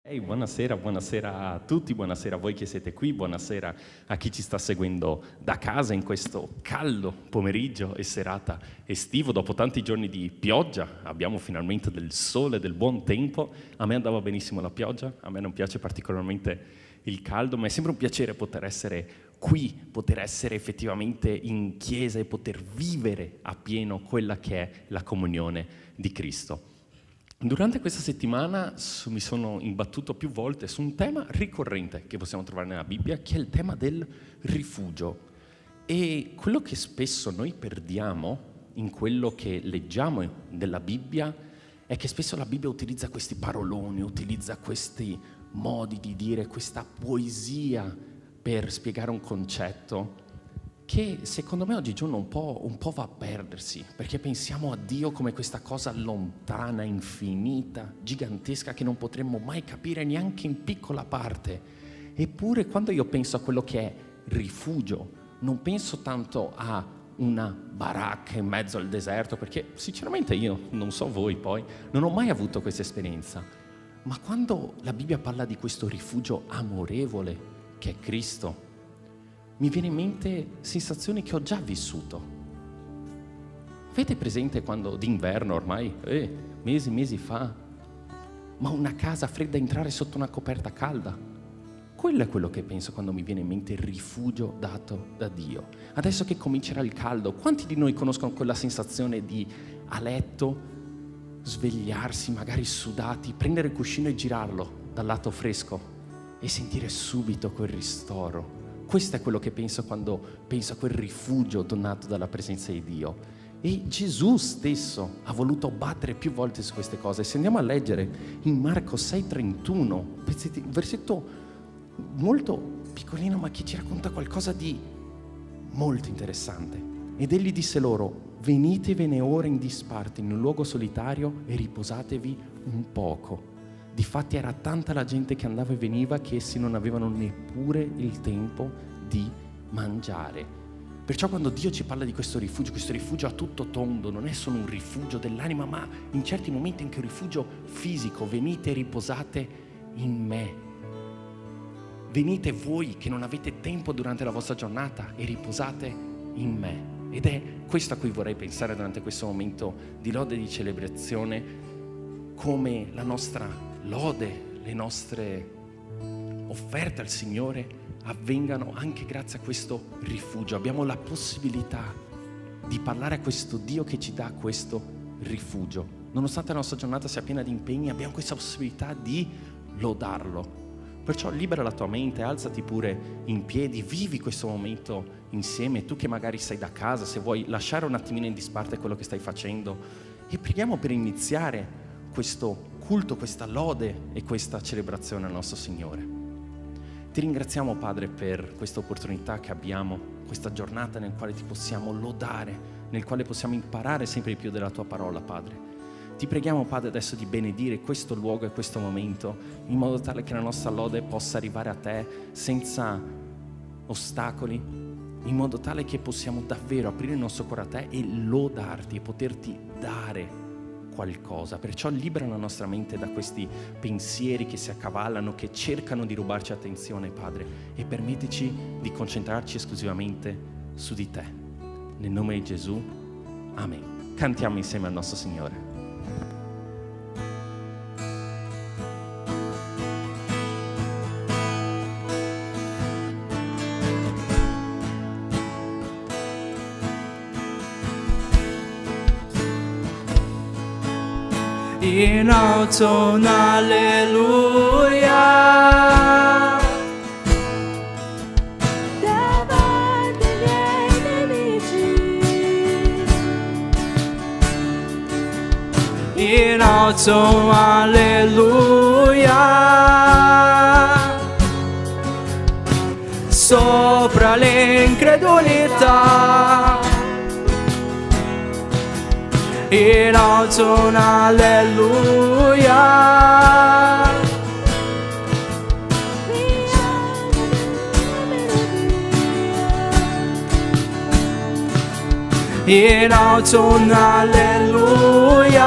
Buonasera a tutti, buonasera a voi che siete qui, buonasera a chi ci sta seguendo da casa in questo caldo pomeriggio e serata estivo. Dopo tanti giorni di pioggia abbiamo finalmente del sole, del buon tempo. A me andava benissimo la pioggia, a me non piace particolarmente il caldo, ma è sempre un piacere poter essere qui, poter essere effettivamente in chiesa e poter vivere appieno quella che è la comunione di Cristo. Durante questa settimana mi sono imbattuto più volte su un tema ricorrente che possiamo trovare nella Bibbia, che è il tema del rifugio. E quello che spesso noi perdiamo in quello che leggiamo della Bibbia è che spesso la Bibbia utilizza questi paroloni, utilizza questi modi di dire, questa poesia per spiegare un concetto che secondo me oggigiorno un po' va a perdersi, perché pensiamo a Dio come questa cosa lontana, infinita, gigantesca, che non potremmo mai capire neanche in piccola parte. Eppure quando io penso a quello che è rifugio, non penso tanto a una baracca in mezzo al deserto, perché sinceramente io, non so voi poi, non ho mai avuto questa esperienza. Ma quando la Bibbia parla di questo rifugio amorevole che è Cristo, mi viene in mente sensazioni che ho già vissuto. Avete presente quando d'inverno ormai, mesi fa, ma una casa fredda entrare sotto una coperta calda? Quello è quello che penso quando mi viene in mente il rifugio dato da Dio. Adesso che comincerà il caldo, quanti di noi conoscono quella sensazione di a letto svegliarsi, magari sudati, prendere il cuscino e girarlo dal lato fresco e sentire subito quel ristoro? Questo è quello che penso quando penso a quel rifugio donato dalla presenza di Dio. E Gesù stesso ha voluto battere più volte su queste cose. Se andiamo a leggere in Marco 6,31, un versetto molto piccolino ma che ci racconta qualcosa di molto interessante. Ed egli disse loro: venitevene ora in disparte in un luogo solitario e riposatevi un poco. Difatti era tanta la gente che andava e veniva che essi non avevano neppure il tempo di mangiare. Perciò quando Dio ci parla di questo rifugio a tutto tondo, non è solo un rifugio dell'anima, ma in certi momenti anche un rifugio fisico. Venite e riposate in me. Venite voi che non avete tempo durante la vostra giornata e riposate in me. Ed è questo a cui vorrei pensare durante questo momento di lode e di celebrazione, come la nostra lode, le nostre offerte al Signore avvengano anche grazie a questo rifugio. Abbiamo la possibilità di parlare a questo Dio che ci dà questo rifugio. Nonostante la nostra giornata sia piena di impegni, abbiamo questa possibilità di lodarlo. Perciò libera la tua mente, alzati pure in piedi, vivi questo momento insieme. Tu che magari sei da casa, se vuoi lasciare un attimino in disparte quello che stai facendo, e preghiamo per iniziare questo culto, questa lode e questa celebrazione al nostro Signore. Ti ringraziamo, Padre, per questa opportunità che abbiamo, questa giornata nel quale ti possiamo lodare, nel quale possiamo imparare sempre di più della tua parola, Padre. Ti preghiamo, Padre, adesso di benedire questo luogo e questo momento, in modo tale che la nostra lode possa arrivare a te senza ostacoli, in modo tale che possiamo davvero aprire il nostro cuore a te e lodarti e poterti dare qualcosa. Perciò libera la nostra mente da questi pensieri che si accavallano, che cercano di rubarci attenzione, Padre, e permettici di concentrarci esclusivamente su di te. Nel nome di Gesù, amen. Cantiamo insieme al nostro Signore. In alto un alleluia, davanti ai miei nemici. in alto un alleluia, sopra l'incredulità. In alto un alleluia, in alto un alleluia,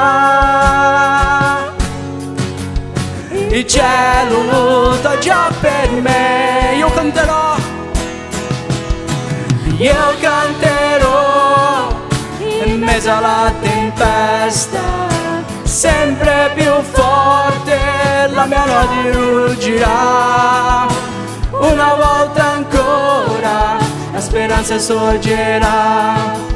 il cielo lotta già per me. Io canterò in mezzo alla tempesta, sempre più forte la mia lode ruggirà. Una volta ancora la speranza sorgerà.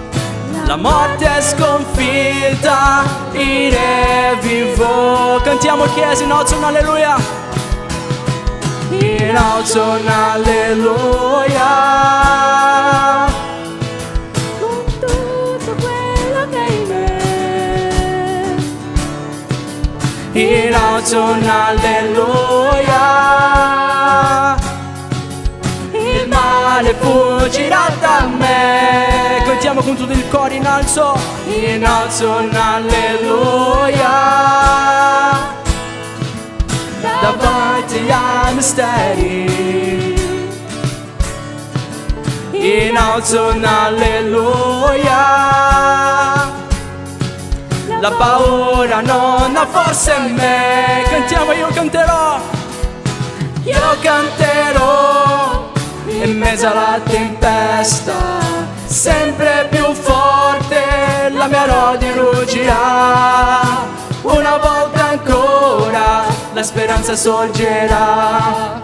La morte è sconfitta, il Re vivo. Cantiamo chiesa, in alto un alleluia. In alto un alleluia. Con tutto quello che è in me. In alto un alleluia. Il male fuggirà da me. Cantiamo con tutto il cuore in alto. In alto un alleluia. Davanti ai misteri. In alto un alleluia. La paura non ha forza in me. Cantiamo, io canterò. Io canterò in mezzo alla tempesta, sempre più forte la mia lode ruggirà. Una volta ancora la speranza sorgerà.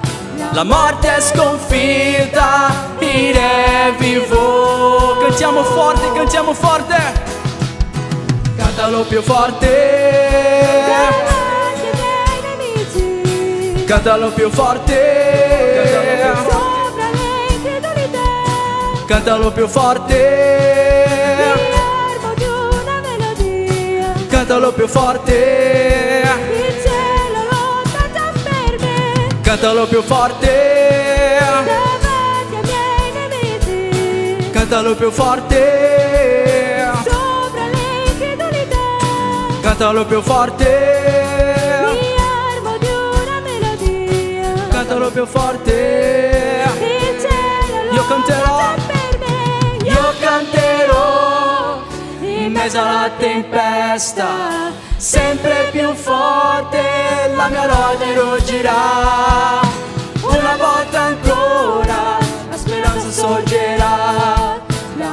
La morte è sconfitta, il Re vivo. Cantiamo forte, cantiamo forte. Cantalo più forte. Davanti ai miei nemici. Cantalo più forte. Sopra le incredulità. Cantalo più forte. Mi armo di una melodia. Cantalo più forte. Il cielo lotta già per me. Cantalo più forte. Davanti ai miei nemici. Cantalo più forte. Sopra le incredulità. Cantalo più forte. Mi armo di una melodia. Cantalo più forte. Il cielo Io canterò. lotta già per me. Io canterò in mezzo alla tempesta, sempre più forte la mia lode ruggirà. Una volta ancora la speranza sorgerà.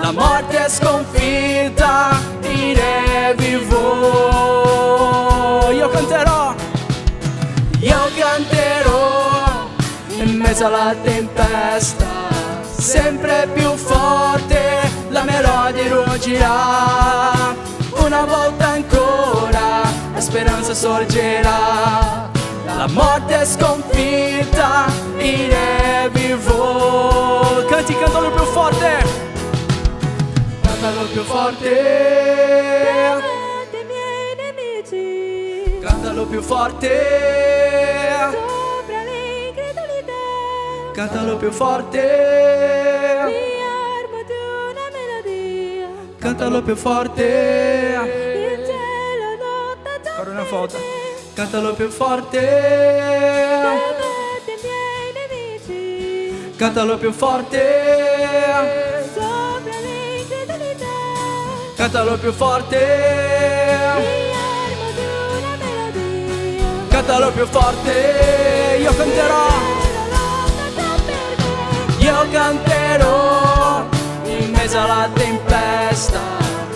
La morte è sconfitta, il Re vivo. Io canterò in mezzo alla tempesta, sempre più forte la mia lode ruggirà. Una volta ancora la speranza sorgerà. La morte è sconfitta, il Re vivo. Canti, cantalo più forte. Cantalo più forte. Davanti ai miei nemici. Cantalo più forte. Sopra le incredulità. Cantalo più forte. Mi armo di una melodia. Cantalo più forte. Il cielo lotta già Ancora una per volta. me. Cantalo più forte. Davanti ai miei nemici. Cantalo più forte. Sopra le incredulità. Cantalo più forte. Mi armo di una melodia. Cantalo più forte. Io canterò. Cielo lotta già per me. Io canterò in mezzo alla tempesta,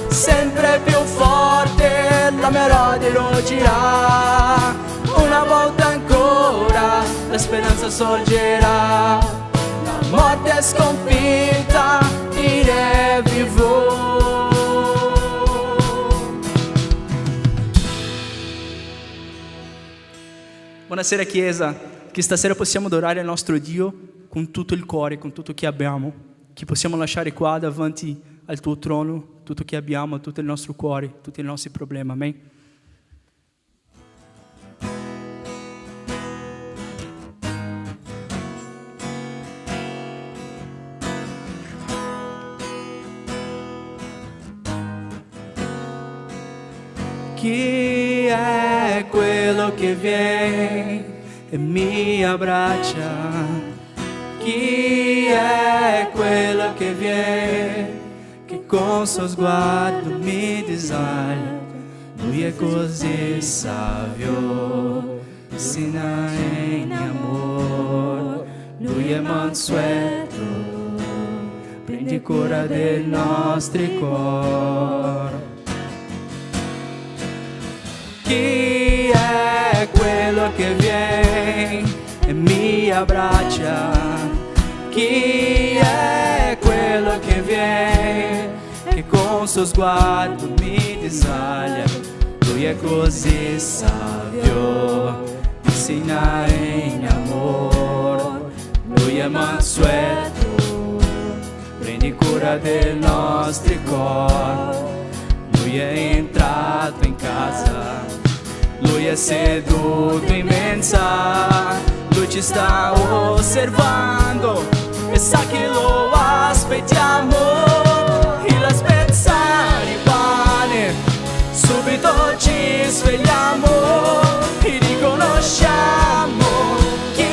sempre più forte la mia lode ruggirà. Una volta ancora la speranza sorgerà. La morte è sconfitta, il Re vivo. Buonasera Chiesa, che stasera possiamo adorare il nostro Dio con tutto il cuore, con tutto che abbiamo, che possiamo lasciare qua davanti al tuo trono tutto che abbiamo, tutto il nostro cuore, tutti i nostri problemi. Amen. Chi è quello che viene e mi abbraccia? Chi è quello che viene, che con suo sguardo mi disarma? Lui è così savio, insegna in amor. Lui è mansueto, prendi cura dei nostri cuori. Chi è quello che viene e mi abbraccia? Chi è quello che viene che con suo sguardo mi disaglia? Lui è così savio, insegna in amor. Lui è mansueto, prendi cura dei nostri cuori. Lui è entrato in casa, Lui è seduto in mensa. Lui ci sta osservando e sa che lo aspettiamo. Il spezzare il pane, subito ci svegliamo e riconosciamo chi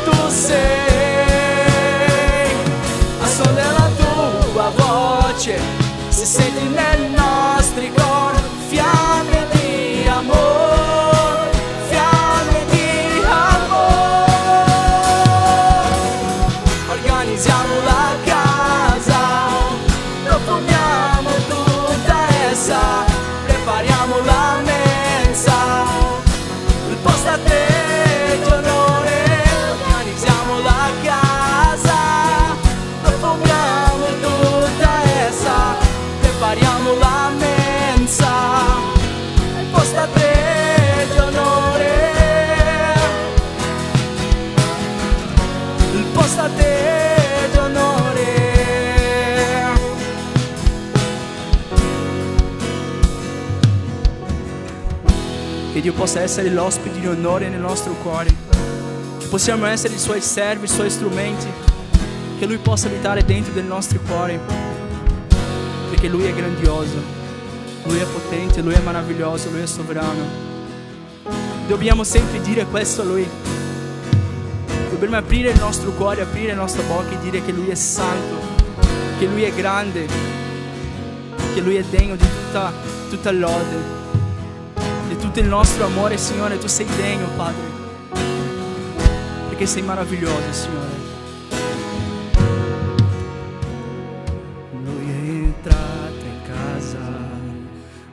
tu sei. A suono della tua voce si sente nei nostri cori fiamme di amore, fiamme di amore. Organizziamo la casa, profumiamo tutta essa, prepariamo la mensa, il posto a te di onore. Organizziamo la casa, profumiamo tutta essa, prepariamo la mensa, il posto a te di onore, il posto a te di onore. Che Dio possa essere l'ospite di onore nel nostro cuore, che possiamo essere i Suoi servi, i Suoi strumenti, che Lui possa abitare dentro del nostro cuore, perché Lui è grandioso, Lui è potente, Lui è meraviglioso, Lui è sovrano. Dobbiamo sempre dire questo a Lui. Dobbiamo aprire il nostro cuore, aprire la nostra bocca e dire che Lui è santo, che Lui è grande, che Lui è degno di tutta lode, di tutto il nostro amore. Signore, Tu sei degno, Padre, perché sei meraviglioso, Signore. Lui è entrato in casa,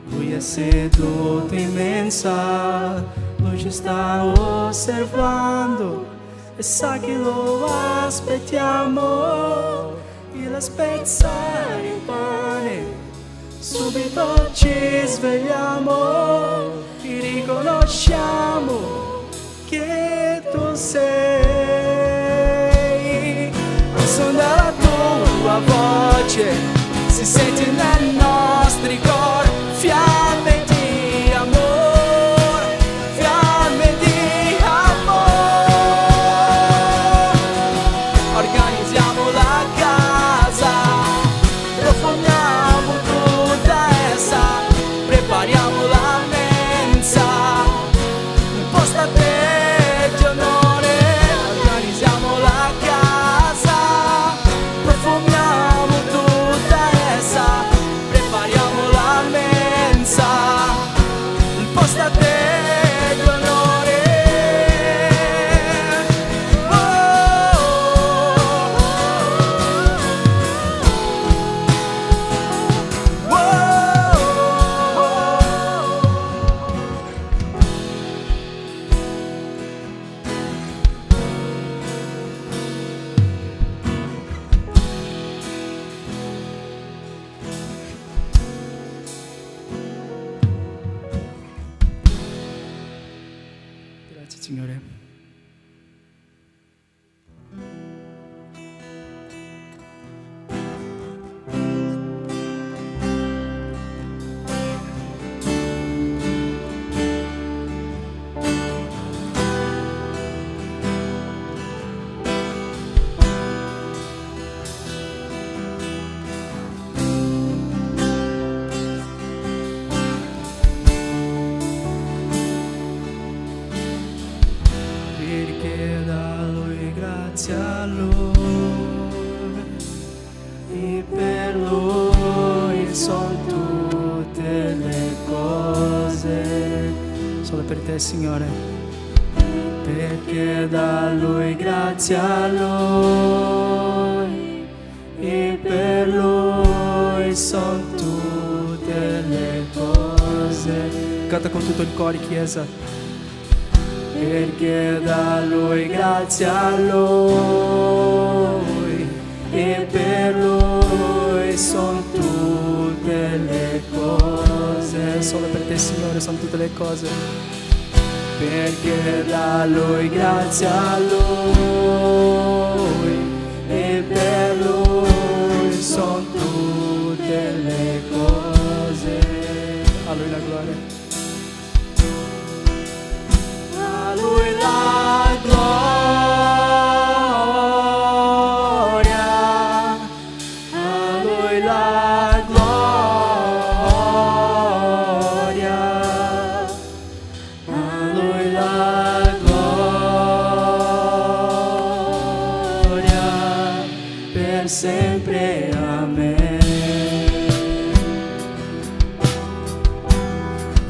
Lui è seduto in mensa, Lui ci sta osservando e sa che lo aspettiamo. Il spezzare il pane, subito ci svegliamo e riconosciamo che Tu sei. Al suono della tua voce si sente nei nostri cori fiamme di amore, fiamme di amore. Organizziamo la casa, profumiamo tutta essa, prepariamo la mensa, un posto a te di onore. Organizziamo la casa, profumiamo tutta essa, prepariamo la mensa, il posto a te di onore. Grazie, Signore. Richieda a Lui grazie a Lui e per Lui sono tutte le cose. Solo per te, Signore. perché da Lui, grazie a Lui, e per Lui sono tutte le cose. Canta con tutto il cuore, Chiesa. Perché da Lui, grazie a Lui, e per Lui sono tutte le cose. Solo per te, Signore, sono tutte le cose. Perché da Lui, grazie a Lui, e per Lui sono tutte le cose. A Lui la gloria. A Lui la gloria, a Lui la gloria, a Lui la gloria, per sempre. Amen.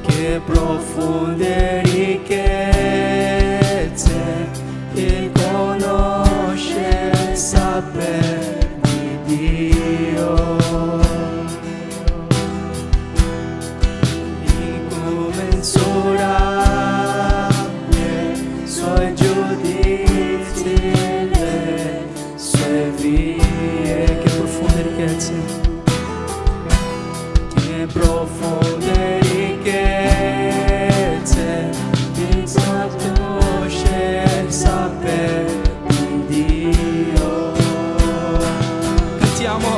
Che profonde ricchezze e conoscenza per Dio, incommensurabile suoi giudizi, le sue vie. Che profonde ricchezze, che profonde ricchezze di conoscenza per Dio. Cantiamo.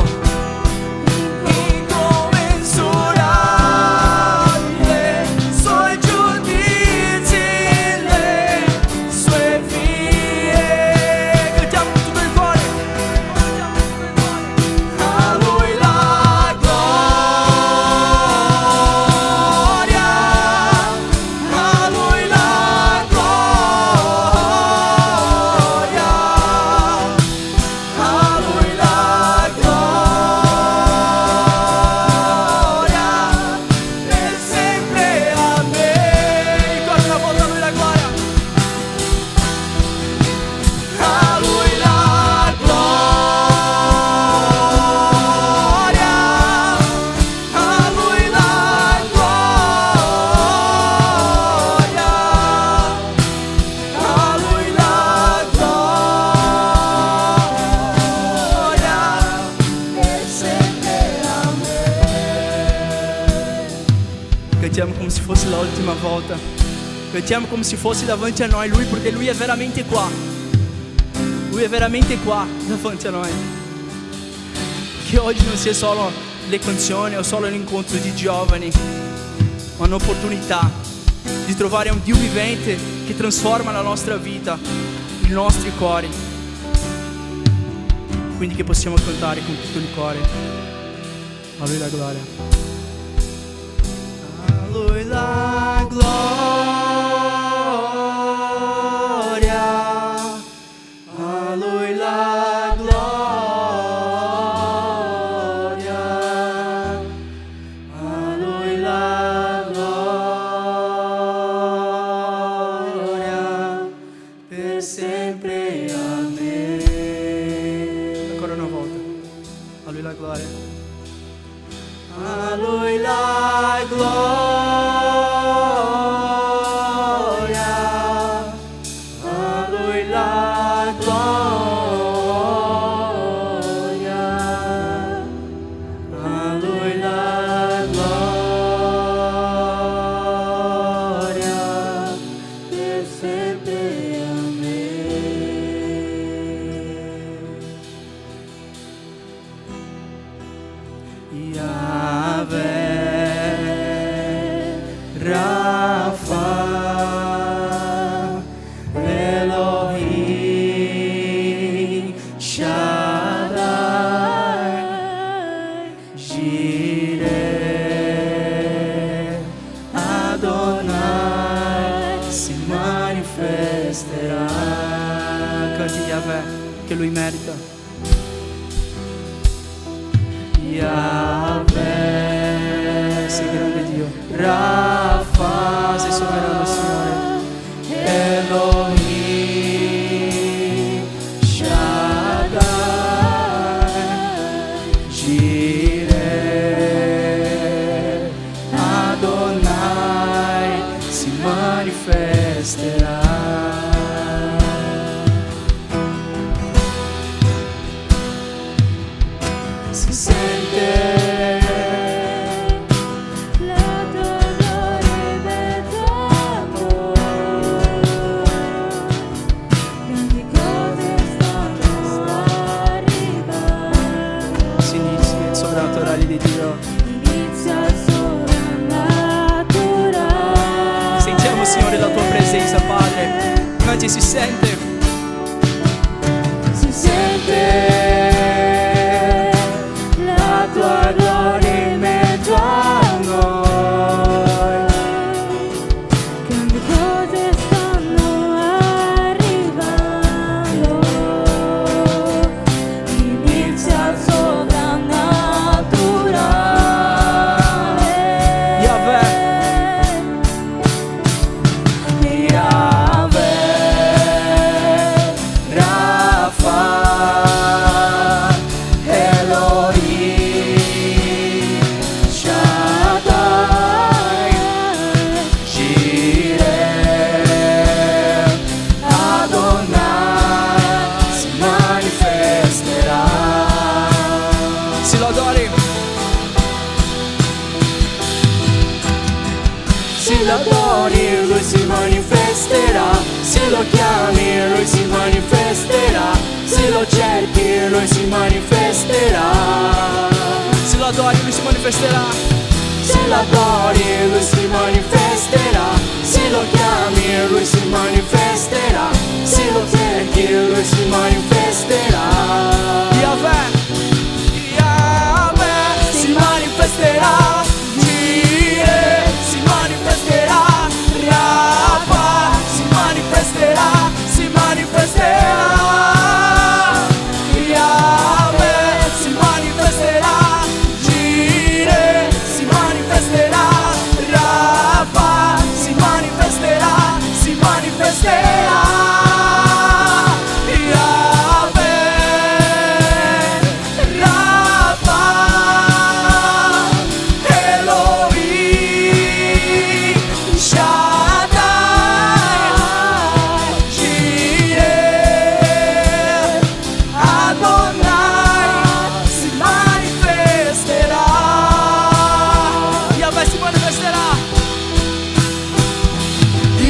Incommensurabile suoi giudizi, le sue vie. Cantiamo con tutto il cuore. A Lui la gloria, a Lui la gloria, a Lui la gloria, per sempre. Amen. Ricorda una volta a Lui la gloria. A Lui la gloria, a Lui la gloria, a Lui la gloria, per sempre. Amen. Cantiamo come se fosse l'ultima volta. Cantiamo come se fosse davanti a noi Lui, perché Lui è veramente qua. Lui è veramente qua davanti a noi. Che oggi non sia solo le canzoni o solo l'incontro di giovani, ma un'opportunità di trovare un Dio vivente che trasforma la nostra vita, i nostri cuori. Quindi che possiamo cantare con tutto il cuore. A Lui la gloria. A Lui la gloria, a Lui la gloria, a Lui la gloria, per sempre. Amen. Ancora una volta. A Lui la gloria. A Lui la gloria, a Lui la gloria, a Lui la gloria, per sempre. Amen. Yahweh Rapha, Elohim Shaddai, Jireh Adonai, si manifesterà. Canti Yahweh, che Lui merita. Yahweh, sei grande Dio. Rapha, sei sovrano, Signore. Elohim Adonai si manifesterà. Si sente la tua gloria in mezzo a noi. Grandi cose stanno arrivando. si inizia il sovrannaturale di Dio. Inizia il sovrannaturale. Sentiamo, Signore, la tua presenza, Padre. Canti, si sente. Si sente la tua gloria in mezzo a noi. Grandi cose stanno arrivando. Inizia il sovrannaturale. Yahweh. Yahweh, Rafa, Elohim, Shaddai, Jireh, Adonai si manifesterà. Se lo adori. Se lo adori, lui si manifesterà. Se lo chiami, lui si manifesterà. Se lo cerchi, lui si manifesterà. Se lo adori, lui si manifesterà. Se lo adori, lui si manifesterà. Se lo chiami, lui si manifesterà. Se lo cerchi, lui si manifesterà. Yahweh. Yahweh si manifesterà. Jireh si manifesterà. Rafa si manifesterà. Si manifesterà. Yahweh si manifesterà. Jireh si manifesterà. Rafa si manifesterà. Si manifesterà. Yahweh, Rafa, Elohim, Shaddai, Jireh, Adonai si manifesterà. Yahweh si manifesterà.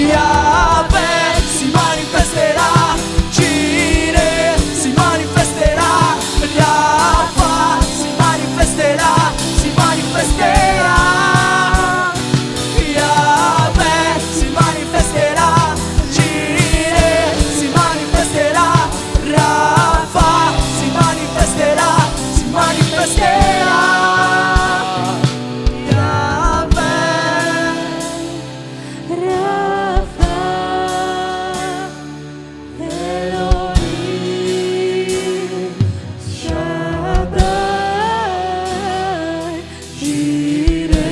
Yahweh si manifesterà, Jireh si manifesterà, Rafa si manifesterà, si manifesterà. Yahweh si manifesterà, Jireh si manifesterà, Rafa si manifesterà, si manifesterà. Yahweh, Rafa, Elohim, Shaddai, Jireh,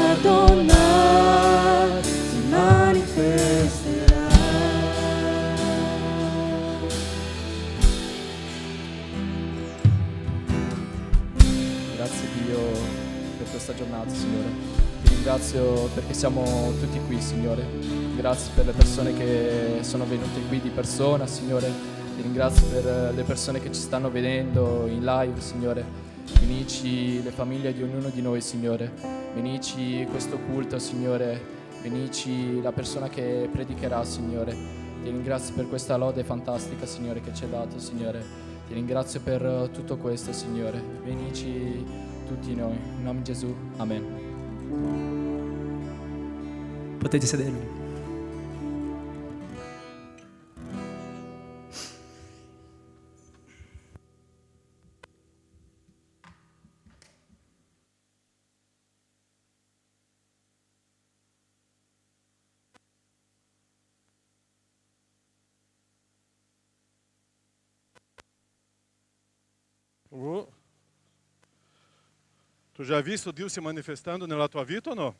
Adonai si manifesterà. Grazie Dio per questa giornata, Signore. Ti ringrazio perché siamo tutti qui, Signore. Grazie per le persone che sono venute qui di persona, Signore. Ti ringrazio per le persone che ci stanno vedendo in live, Signore. Benici le famiglie di ognuno di noi, Signore. Benici questo culto, Signore. Benici la persona che predicherà, Signore. Ti ringrazio per questa lode fantastica, Signore, che ci hai dato, Signore. Ti ringrazio per tutto questo, Signore. Benici tutti noi. In nome di Gesù. Amen. Potete sedervi. Tu já visto Dio si manifestando nella tua vita ou não?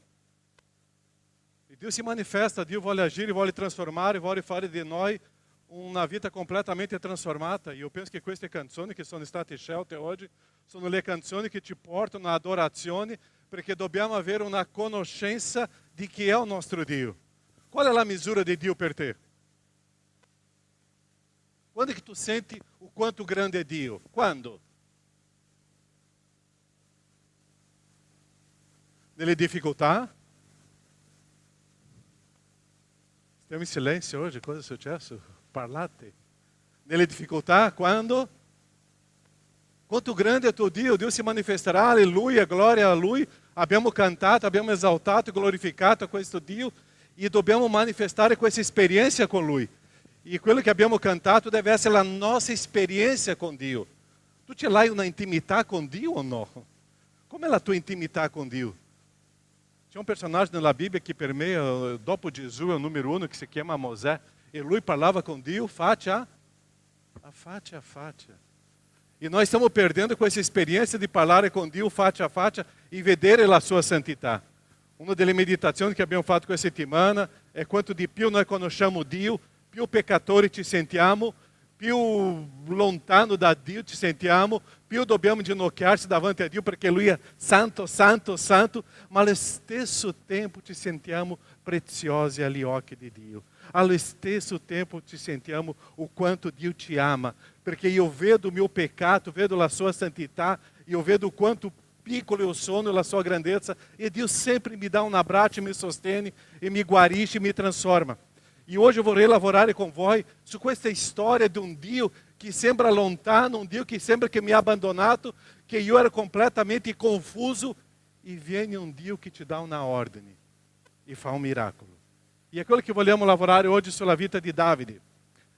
E Dio si manifesta, Dio vuole agire, vuole trasformare, vuole fare di noi una vita completamente transformata. E io penso che queste canzoni che sono state scelte oggi sono le canzoni che ci portano all'adorazione, perché dobbiamo avere una conoscenza di chi è il nostro Dio. Qual è la misura di Dio per te? Quando é que tu senti o quanto grande é Dio? Quando? Nelle difficoltà? Stiamo in silenzio oggi, cosa è successo? Parlate. Nelle difficoltà, quando? Quanto grande é tuo Dio, Dio si manifesterà, alleluia, gloria a Lui. Abbiamo cantato, abbiamo esaltato e glorificato questo Dio e dobbiamo manifestare questa esperienza con Lui. E quello che abbiamo cantato deve essere la nostra esperienza con Dio. Tu ce l'hai una intimità con Dio o no? Come è la tua intimità con Dio? C'è un personaggio nella Bibbia che per me, dopo Gesù, è il numero uno, che si chiama Mosè. E lui parlava con Dio faccia a faccia. E nós stiamo perdendo questa esperienza di parlare con Dio faccia a faccia e vedere la sua santità. Una delle meditazioni che abbiamo fatto questa settimana è quanto di più noi conosciamo Dio, più peccatori ci sentiamo, più lontano da Dio ci sentiamo, più dobbiamo ginocchiarci davanti a Dio perché Lui è santo, santo, santo, ma allo stesso tempo ci sentiamo preziosi agli occhi di Dio. Allo stesso tempo ci sentiamo o quanto Dio ti ama, perché io vedo o mio peccato, vedo la sua santità, io vedo o quanto piccolo eu sono, la sua grandezza, e Dio sempre mi dà un abbraccio, mi sostiene, e mi guarisce, e mi transforma. E hoje eu vorrei lavorare con voi su questa storia di un Dio che sembra lontano, un Dio che sembra che mi ha abbandonato, che io ero completamente confuso, e viene un Dio che ti dà una ordine e fa un miracolo. E é quello che vogliamo lavorare oggi sulla vita di Davide.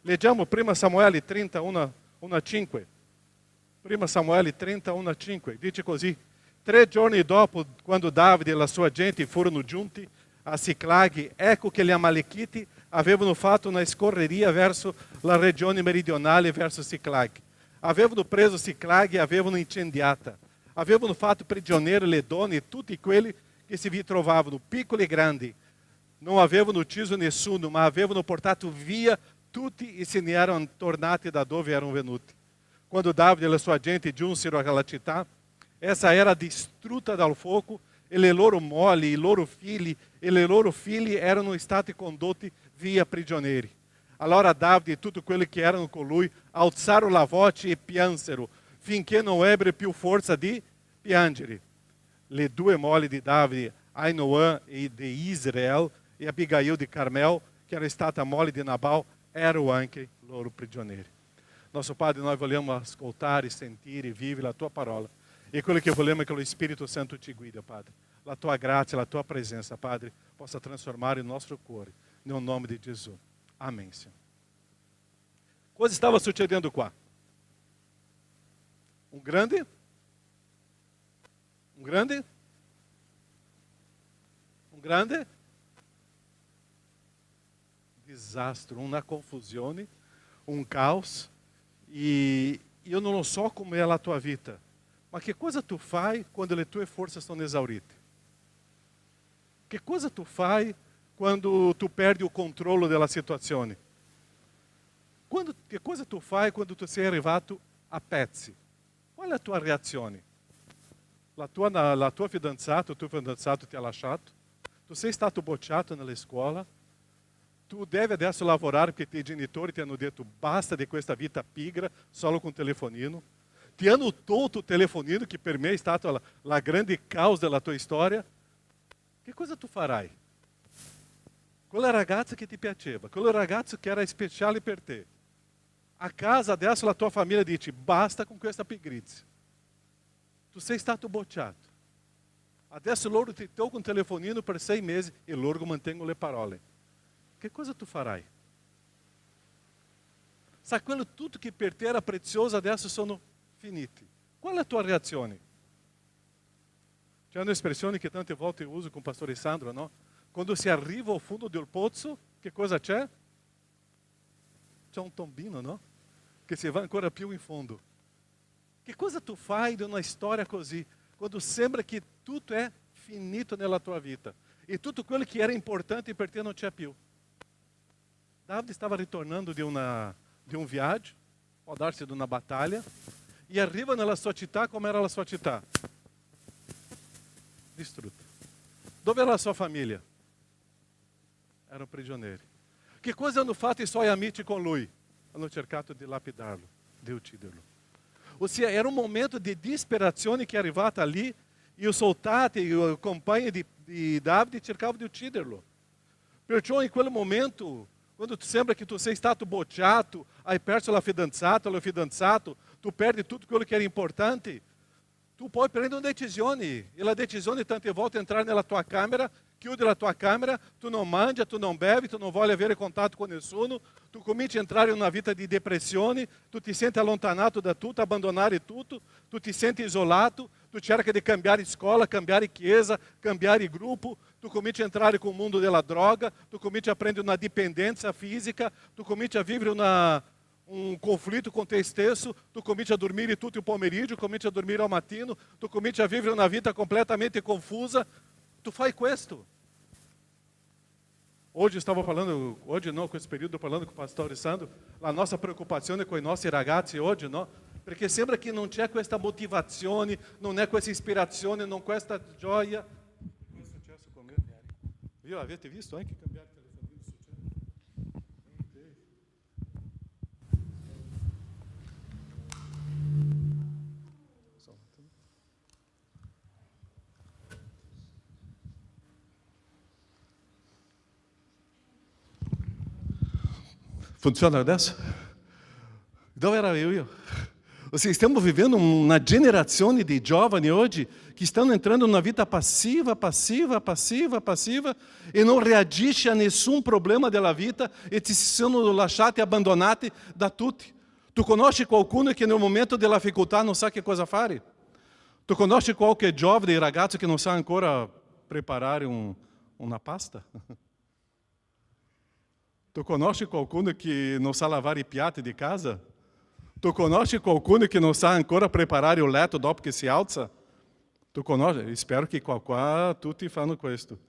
Leggiamo 1 Samuele 31:5. 1 Samuele 31:5, dice così: 3 giorni dopo, quando Davide e la sua gente furono giunti a Siclag, ecco che gli Amalekiti avevano fatto una scorreria verso la regione meridionale, verso Siclag. Avevano preso Siclag e avevano incendiata. Avevano fatto prigionieri le donne e tutti quelli che si vi trovavano, piccoli e grandi. Non avevano ucciso nessuno, ma avevano portato via tutti e se ne erano tornati da dove erano venuti. Quando Davide e la sua gente giunsero alla città, essa era distrutta dal fuoco e le loro mogli, i loro figli e le loro figlie erano stati condotti via prigionieri. Allora Davide e tutti quelli che erano con lui alzarono la voce e piansero, finché non ebbero più forza di piangere. Le due mogli di Davide, Ainoam di Israel e Abigail di Carmel, che era stata moglie di Nabal, erano anche loro prigionieri. Nosso Padre, nós vogliamo ascoltare, sentire, vivere la tua parola. E quello che vogliamo è che lo Spirito Santo ti guida, Padre. La tua grazia, la tua presença, Padre, possa transformare il nostro cuore. Nel nome di Gesù. Amém, Senhor. Cosa stava succedendo qua? Um grande disastro, uma confusão, um caos. E eu não so como é a tua vida, mas que coisa tu fai quando le tue forças estão esauridas? Que coisa tu fai quando tu perde o controle della situazione? Que coisa tu fai quando tu sei arrivato a pezzi? Qual è la tua reazione? La tua fidanzata, o tuo fidanzato ti ha lasciato? Tu sei stato bocciato nella scuola? Tu devi adesso lavorare perché i genitori ti hanno detto basta di questa vita pigra solo con telefonino. Ti hanno tolto il telefonino, che per me è stato la grande causa della tua storia. Che cosa tu farai? Quella ragazza che ti piaceva, quel ragazzo che era speciale per te. A casa adesso la tua famiglia dice basta con questa pigrizia. Tu sei stato bocciato. Adesso loro ti tolgono il telefonino per 6 mesi e loro mantengono le parole. Che cosa tu farai? Sa quello tutto che per te era prezioso adesso sono finiti. Qual è la tua reazione? C'è un'espressione che tante volte uso con il pastore Sandro, no? Quando si arriva al fondo del pozzo, che cosa c'è? C'è un tombino, no? Che si va ancora più in fondo. Che cosa tu fai di una storia così? Quando sembra che tutto è finito nella tua vita e tutto quello che era importante per te non c'è più. Davi estava retornando de um viaggio, può darsi di una battaglia, e arriva nella sua città, come era la sua città? Distrutta. Dove era la sua famiglia? Erano prigionieri. Che cosa hanno fatto i suoi amici con lui? Hanno cercato di lapidarlo, di ucciderlo. Ossia, era un momento di disperazione che è arrivata lì, e i soldati, i compagni di Davide cercavano di ucciderlo. Perciò in quel momento, quando sembra che tu sei stato bocciato, hai perso la fidanzata, lo fidanzato, tu perdi tutto quello che era importante, tu puoi prendere una decisione. E la decisione tante volte è entrare nella tua camera, chiudi la tua camera, tu non mangi, tu non bevi, tu non vuoi avere contatto con nessuno, tu cominci a entrare in una vita di depressione, tu ti senti allontanato da tutto, abbandonare tutto, tu ti senti isolato, tu cerca di cambiare scuola, cambiare chiesa, cambiare gruppo, tu cominci a entrare com o mundo della droga, tu cominci a prendere una dipendenza fisica, tu cominci a vivere um conflito com te stesso, tu cominci a dormire tutto il pomeriggio, cominci a dormire ao mattino, tu cominci a vivere una vita completamente confusa, tu fai questo. Hoje stavo falando, hoje não, com esse período falando com o pastor Sandro, a nossa preocupação é com i nostri ragazzi oggi, no? Perché sembra che non c'è questa motivazione, non è questa ispirazione, non questa gioia. Che è successo con me? Viu? Avete visto anche cambiare il telefonino? Funziona adesso? Dove era io? Seja, stiamo vivendo una generazione di giovani oggi che stanno entrando in una vita passiva e non reagisce a nessun problema della vita e si sono lasciati abbandonati da tutti. Tu conosci qualcuno che nel momento della difficoltà non sa che cosa fare? Tu conosci qualche giovane ragazzo che non sa ancora preparare una pasta? Tu conosci qualcuno che non sa lavare i piatti di casa? Tu conosci qualcuno che non sa ancora preparare o letto dopo che si alza? Tu conosci? Spero che qua tutti fanno questo.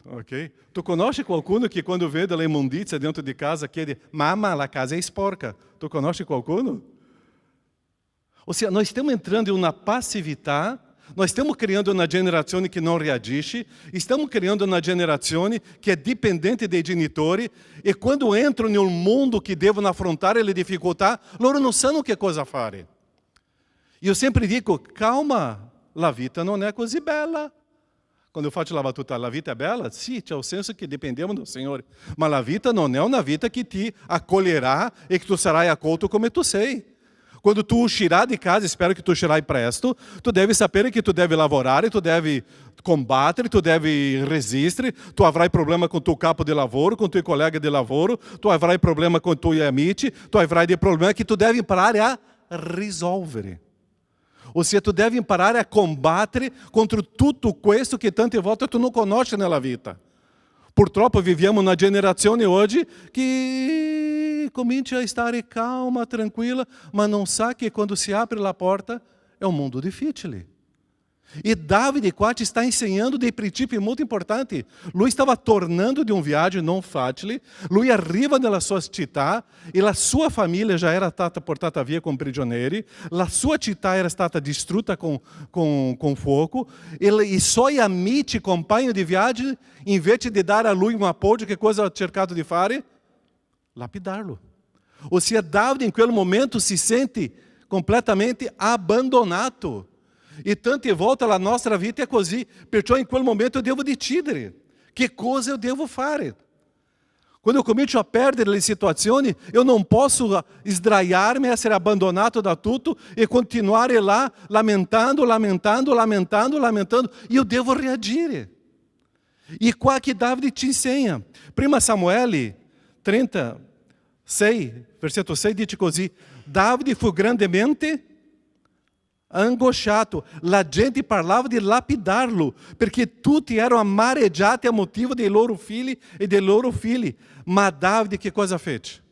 Ok? Tu conosci qualcuno che quando vede la immondizia dentro di casa chiede: mamma, la casa è sporca. Tu conosci qualcuno? Ossia, nós estamos entrando em uma passividade, nós estamos criando uma geração que não reagisce, estamos criando uma geração que é dependente dei genitori, e quando entram em um mundo que devono affrontare le difficoltà, loro non sanno che cosa fare. E eu sempre digo: calma, la vita non è così bella. Quando eu faccio la battuta, la vita è bella? Sì, c'è il senso che dipendiamo do Signore, ma la vita non è una vita che ti accoglierà e che tu sarai accolto come tu sei. Quando tu uscirai di casa, spero che tu uscirai presto, tu devi sapere che tu devi lavorare, tu devi combattere, tu devi resistere, tu avrai problema com o tuo capo de lavoro, com o tuo colega de lavoro, tu avrai problema com i tuoi amici, tu avrai dei problemi che tu devi imparare a risolvere. Ossia, tu devi imparare a combattere contro tutto questo che tante volte tu non conosci nella vita. Purtroppo viviamo una generazione oggi che comincia a stare calma, tranquilla, ma non sa che quando si apre la porta è un mondo difficile. E Davide qua ci sta insegnando dei principi molto importanti. Lui stava tornando di un viaggio non facile, lui arriva nella sua città e la sua famiglia già era stata portata via come prigionieri, la sua città era stata distrutta con fuoco e i suoi amici, compagni di viaggio, invece di dare a lui un appoggio, che cosa ha cercato di fare? Lapidarlo. Ossia, Davide in quel momento si sente completamente abbandonato. E tante volte la nostra vita è così, perciò in quel momento eu devo decidere che cosa eu devo fare. Quando eu comincio a perdere le situazioni, eu non posso sdraiarmi, essere abbandonato da tutto e continuare là lamentando. E eu devo reagire. E qua che Davide ci insegna. Prima Samuele 36, versetto 6 dice così: Davide fu grandemente angosciato, la gente parlava di lapidarlo, perché tutti erano amareggiati a motivo dei loro figli e dei loro figli. Ma Davide che cosa fece?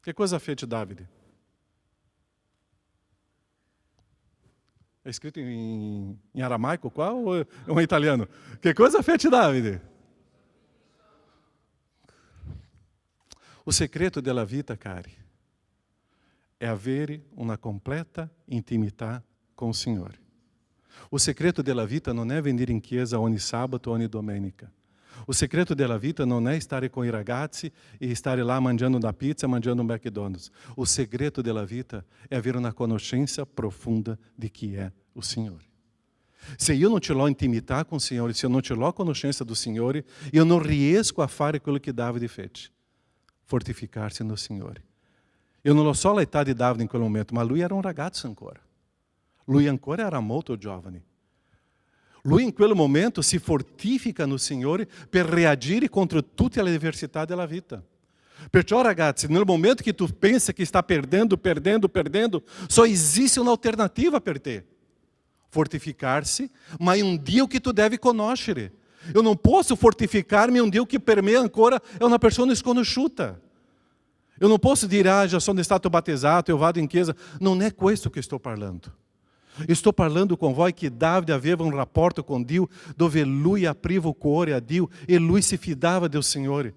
Che cosa fece Davide? È scritto in aramaico qua o è un italiano? Che cosa fece Davide? O segreto della vita, cari, é avere una completa intimità com o Signore. O segreto della vita non è venire in chiesa ogni sabato, ogni domenica. O segreto della vita non è stare con i ragazzi e stare lá mangiando una pizza, mangiando un McDonald's. O segreto della vita è avere una conoscenza profonda di chi è o Signore. Se io non ce l'ho intimità com o Signore, se eu não ce l'ho conoscenza do Signore, eu não riesco a fare quello che Davide fece. Fortificar-se no Signore. Eu non lo so l'età di Davide in quel momento, ma lui era un ragazzo ancora. Lui ancora era molto giovane. Lui in quel momento si fortifica no Signore per reagire contro tutte le avversità della vita. Perciò ragazzi, nel momento che tu pensa che sta perdendo, só existe un'alternativa per te. Fortificar-se, ma in un Dio che tu devi conoscere. Eu não posso fortificar-me em um Dio que per me ancora é uma pessoa sconosciuta. Eu não posso dire, já sono stato battezzato, eu vado in chiesa. Non è questo che sto parlando. Estou parlando con voi che Davide aveva un rapporto con Dio dove lui apriva o cuore a Dio e lui si fidava del Signore.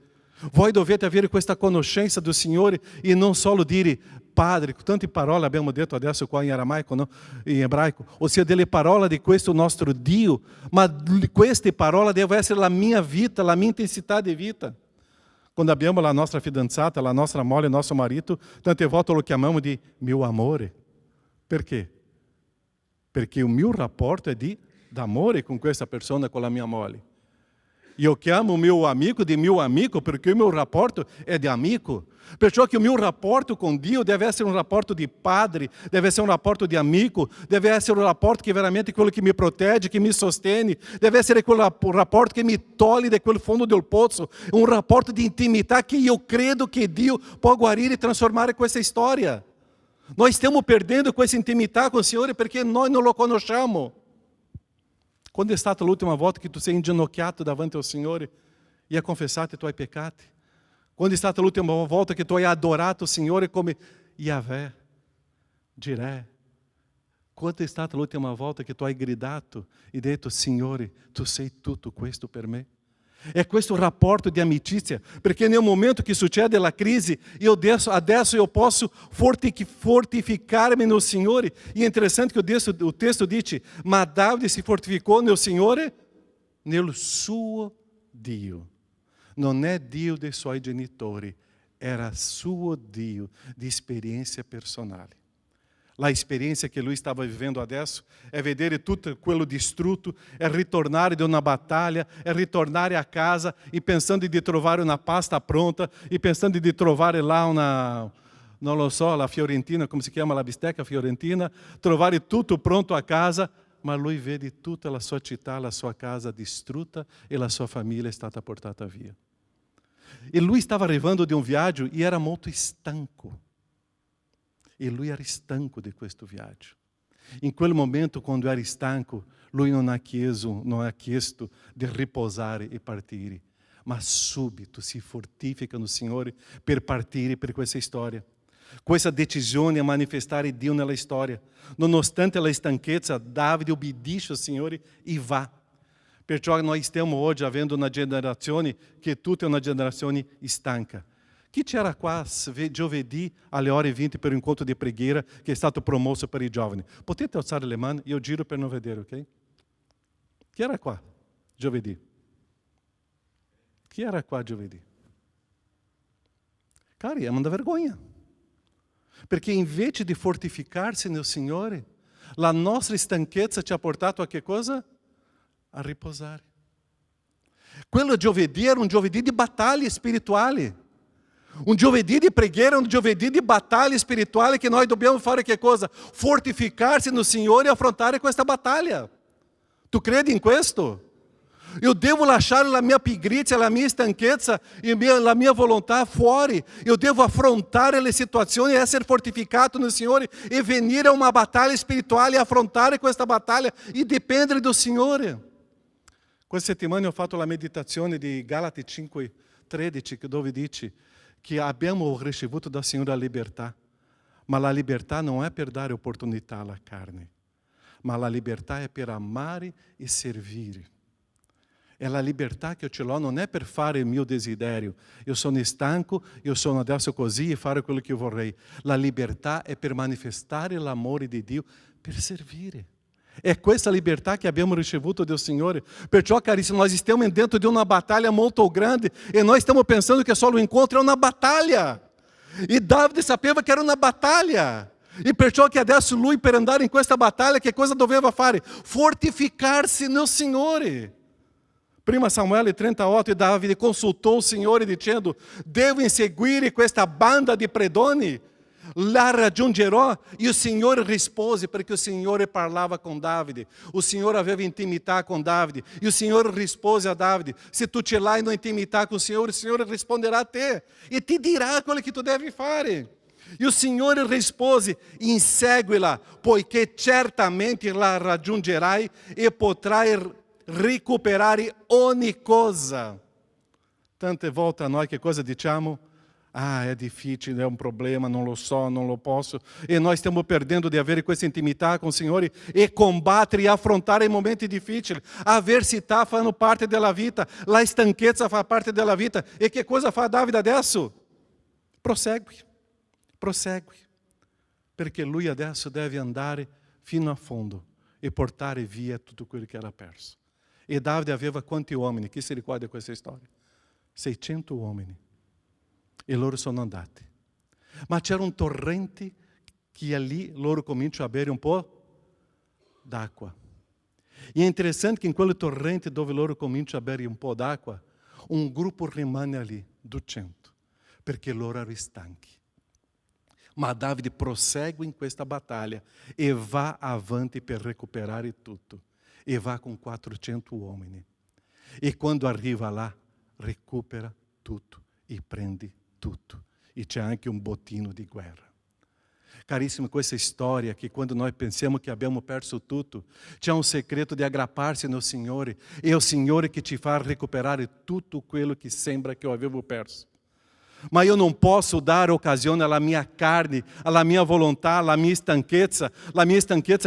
Voi dovete avere questa conoscenza do Signore e non solo dire Padre, tante parole abbiamo detto adesso qua in aramaico, no? In ebraico, ossia delle parole di questo nostro Dio, ma queste parole devono essere la mia vita, la mia intensità di vita. Quando abbiamo la nostra fidanzata, la nostra moglie, il nostro marito, tante volte lo chiamiamo di mio amore. Perché? Perché il mio rapporto è d'amore con questa persona, con la mia moglie. Io chiamo o meu amigo di mio amico perché il mio rapporto è di amico. Perciò che il mio rapporto con Dio deve essere un rapporto di padre, deve essere un rapporto di amico, deve essere un rapporto che veramente è quello che mi protegge, che mi sostiene, deve essere quel rapporto che mi toglie da quel fondo del pozzo, un rapporto di intimità che io credo che Dio può guarire e trasformare questa storia. Noi stiamo perdendo questa intimità con il Signore perché noi non lo conosciamo. Quando è stata l'ultima volta che tu sei inginocchiato davanti al Signore e hai confessato i tuoi peccati? Quando è stata l'ultima volta che tu hai adorato il Signore come Yahweh, Jireh? Quando è stata l'ultima volta che tu hai gridato e detto, Signore, tu sei tutto questo per me? È questo rapporto di amicizia, perché nel momento che succede la crisi, adesso io posso fortificarmi nel Signore. E è interessante che o testo dice, ma Davide si fortificò nel Signore, nel suo Dio. Non è Dio dei suoi genitori, era suo Dio di esperienza personale. La esperienza che lui stava vivendo adesso è vedere tutto quello distrutto, è ritornare da una battaglia, è ritornare a casa e pensando di trovare una pasta pronta, e pensando di trovare là una, non lo so, la fiorentina, come si chiama la bistecca fiorentina, trovare tutto pronto a casa, ma lui vede tutta la sua città, la sua casa distrutta e la sua famiglia è stata portata via. E lui stava arrivando di un viaggio e era molto stanco. E lui era stanco di questo viaggio. In quel momento, quando era stanco, lui non ha chiesto di riposare e partire, ma subito si fortifica no Signore per partire per questa storia. Questa decisione a manifestare Dio nella storia. Nonostante la stanchezza, Davide obbedisce al Signore e va. Perciò noi stiamo oggi avendo una generazione che tutta è una generazione stanca. Chi c'era qua giovedì alle ore 20 per un incontro di preghiera che è stato promosso per i giovani? Potete alzare le mani? Io giro per non vedere, ok? Chi era qua giovedì? Chi era qua giovedì? Cari, è una vergogna. Perché invece di fortificarsi nel Signore, la nostra stanchezza ci ha portato a che cosa? A riposare. Quello giovedì era un giovedì di battaglie spirituali. Un giovedì di preghiera, un giovedì di battaglia spirituale che noi dobbiamo fare che cosa? Fortificarsi no Signore e affrontare questa battaglia. Tu credi in questo? Eu devo lasciare la mia pigrizia, la mia stanchezza e la mia volontà fuori. Eu devo affrontare le situazioni, essere fortificato no Signore e venire a una battaglia spirituale e affrontare questa battaglia e dipendere do Signore. Questa settimana ho fatto la meditazione di Galati 5:13 dove dice che abbiamo ricevuto dal Signore la libertà, ma la libertà non è per dare opportunità alla carne, ma la libertà è per amare e servire. E la libertà che ce l'ho non è per fare il mio desiderio. Io sono stanco, io sono adesso così e fare quello che io vorrei. La libertà è per manifestare l'amore di Dio, per servire. È questa libertà che abbiamo ricevuto do Signore. Perciò, carissimo, nós stiamo dentro di una battaglia molto grande e nós stiamo pensando che solo o incontro è una battaglia. E Davide sapeva che era una battaglia. E perciò che adesso lui, per andare in questa battaglia, che cosa doveva fare? Fortificar-se no Signore. 1 Samuele 38, Davide consultou o Signore dicendo: devo inseguire questa banda di predoni? La raggiungerò? E o Signore rispose, perché o Signore parlava com Davide. O Signore aveva intimità com Davide. E o Signore rispose a Davide: se tu te lá e não intimidar com o Signore risponderá a te. E te dirá quello che tu devi fare. E o Signore rispose: inseguila, poiché certamente la raggiungerai e potrai recuperare ogni cosa. Tante volte a noi che cosa diciamo? Ah, è difficile, è un problema, non lo so, non lo posso. E nós stiamo perdendo di avere questa intimità con il Signore e combattere e affrontare i momenti difficili. A avversità fanno parte della vita, la stanchezza fa parte della vita. E che cosa fa Davide adesso? Prosegue, perché lui adesso deve andare fino a fondo e portare via tutto quello che era perso. E Davide aveva quanti uomini? Chi si ricorda di questa storia? 600 uomini. E loro sono andati. Ma c'era un torrente che lì loro cominciano a bere un po' d'acqua. E è interessante che in quel torrente dove loro cominciano a bere un po' d'acqua, un gruppo rimane lì, 200, perché loro erano stanchi. Ma Davide prosegue in questa battaglia e va avanti per recuperare tutto. E va com 400 uomini. E quando arriva lá, recupera tutto e prende tutto. E c'è anche un bottino di guerra. Carissimo, questa storia che quando noi pensiamo che abbiamo perso tutto, c'è un segreto di aggrapparsi no Signore. E è il Signore che ci fa recuperare tutto quello che sembra che eu avevo perso. Ma io non posso dare occasione alla mia carne, alla mia volontà, alla mia stanchezza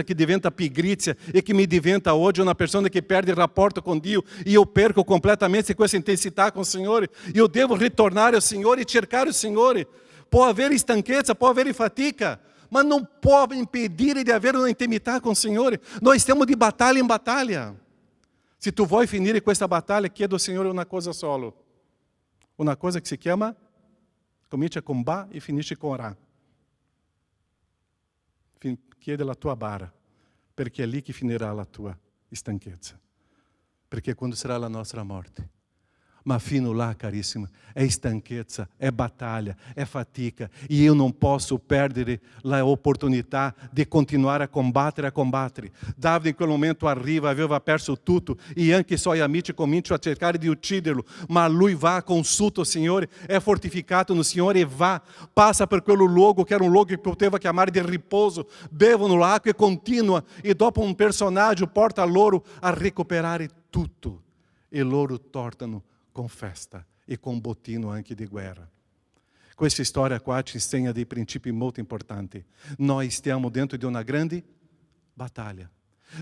che diventa pigrizia e che mi diventa oggi una persona che perde il rapporto con Dio e io perco completamente questa intensità con il Signore. Io devo ritornare al Signore e cercare il Signore. Può avere stanchezza, può avere fatica, ma non può impedire di avere una intimità con il Signore. Noi stiamo di battaglia in battaglia. Se tu vuoi finire questa battaglia, chiedo al Signore una cosa solo. Una cosa che si chiama... Comincia com Ba e finisce com Ra. Chiede la tua bara, perché è lì che finirà la tua stanchezza. Perché quando sarà la nostra morte. Ma fino lá, carissimo, é stanchezza, é batalha, é fatica. E eu não posso perdere a oportunidade de continuar a combattere. Davide in quel momento arriva, aveva perso tutto, e anche i suoi amici cominciano a cercare di ucciderlo. Ma lui va, consulta il Signore, è fortificato no Signore e va, passa per quello luogo che era un luogo che poteva chiamare di riposo, bevono l'acqua e continua, e dopo un personaggio porta loro a recuperare tutto. E loro tornano com festa e com bottino anche di guerra. Questa storia qua ci insegna dei principi molto importanti. Noi stiamo dentro di una grande battaglia.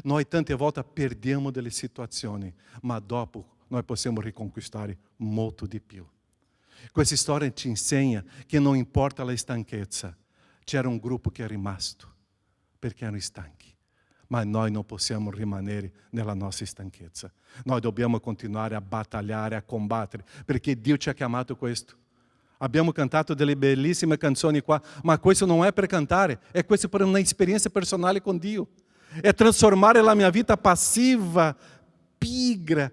Noi tante volte perdiamo delle situazioni, ma dopo noi possiamo riconquistare molto di più. Questa storia ci insegna che non importa la stanchezza, c'era un gruppo che è rimasto perché erano stanchi. Ma noi non possiamo rimanere nella nostra stanchezza. Noi dobbiamo continuare a battagliare, a combattere, perché Dio ci ha chiamato a questo. Abbiamo cantato delle bellissime canzoni qua, ma questo non è per cantare, è questo per una esperienza personale con Dio. È trasformare la mia vita passiva, pigra,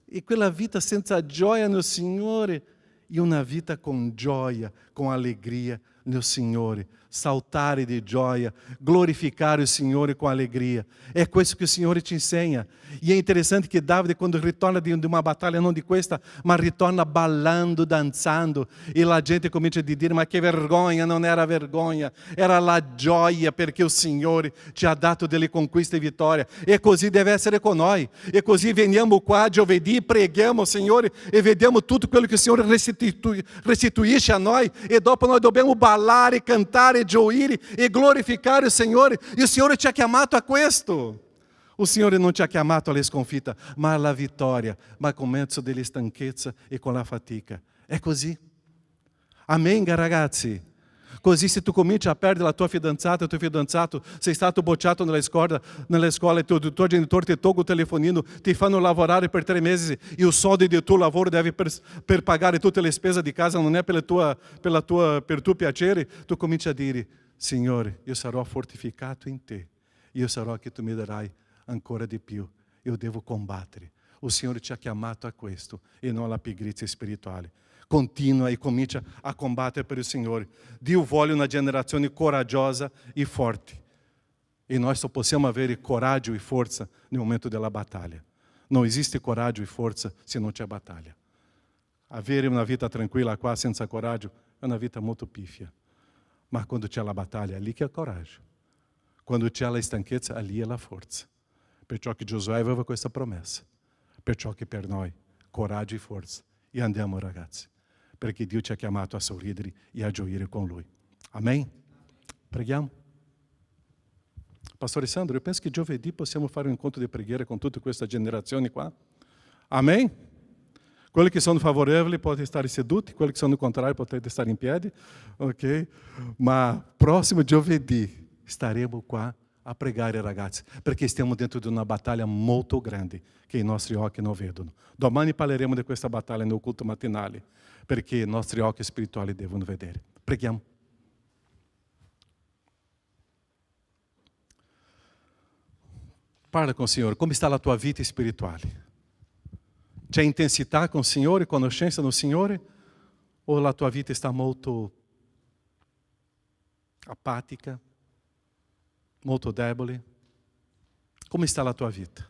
e quella vita senza gioia nel Signore, in una vita con gioia, con allegria nel Signore. Saltare di gioia, glorificare o Signore com alegria. É questo che il Signore ci insegna. E è interessante che Davide, quando ritorna di una battaglia, non di questa, ma ritorna ballando, danzando, e la gente comincia a dire: ma che vergogna, non era vergogna, era la gioia, perché il Signore ci ha dato delle conquiste e vittoria. E così deve essere con noi. E così veniamo qua giovedì, preghiamo al Signore e vediamo tutto quello che il Signore restituisce a noi, e dopo noi dobbiamo ballare, cantare, gioire e glorificare o Signore. E o Signore ci ha chiamato a questo. O Signore non ci ha chiamato alle sconfitte, ma alla vittoria, ma con mezzo delle stanchezze e con la fatica. È così. Amen, ragazzi. Così se tu cominci a perdere la tua fidanzata, il tuo fidanzato, sei stato bocciato nella scuola e il tuo genitore ti tolga il telefonino, ti fanno lavorare per 3 mesi e il soldo del tuo lavoro deve per pagare tutte le spese di casa, non è per il tuo piacere, tu cominci a dire, Signore, io sarò fortificato in te, io sarò che tu mi darai ancora di più, io devo combattere. Il Signore ci ha chiamato a questo e non alla pigrizia spirituale. Continua e comincia a combattere per il Signore. Dio vuole una generazione coraggiosa e forte. E noi só possiamo avere coraggio e forza nel momento della battaglia. Non esiste coraggio e forza se non c'è battaglia. Avere una vita tranquilla qua senza coraggio è una vita molto pifia. Ma quando c'è la battaglia, è lì che è il coraggio. Quando c'è la stanchezza, lì è la forza. Perciò che Giosuè aveva questa promessa. Perciò che per noi, coraggio e forza. E andiamo, ragazzi. Perché Dio ci ha chiamato a sorridere e a gioire con Lui. Amém? Preghiamo? Pastore Sandro, io penso che giovedì possiamo fare un incontro di preghiera con tutta questa generazione qua. Amém? Quelli che sono favorevoli potete stare seduti, quelli che sono contrari potete stare in piedi. Ok? Ma próximo giovedì staremo qua a pregare, ragazzi, perché stiamo dentro di una battaglia molto grande che i nostri occhi non vedono. Domani parleremo di questa battaglia nel culto mattinale, perché i nostri occhi spirituali devono vedere. Preghiamo. Parla com o Senhor. Como está a tua vida espirituale? C'è intensità con il Signore, conoscenza no Signore? O la tua vita está molto apática, molto debole? Come está la tua vita?